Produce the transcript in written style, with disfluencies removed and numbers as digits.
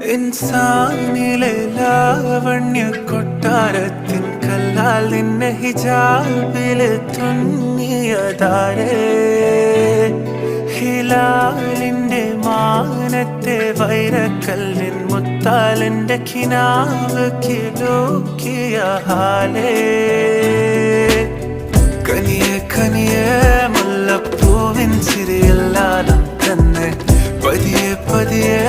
ഇൻസാനിലെ ലാവണ്യ കൊട്ടാരത്തിൻ കല്ലാൽ നിന്നെ ഹിജാബില് തുന്നിയതാരേ ഹിലാലിന്റെ മാനത്തെ വൈരക്കല്ലിൻ മുത്താലിന്റെ കിനാവ് കിലോക്കിയ ഹാലേ കനിയെ കനിയെ മുല്ലപ്പൂവിൻ ചിരിയല്ലാതെ തന്നെ പതിയെ പതിയെ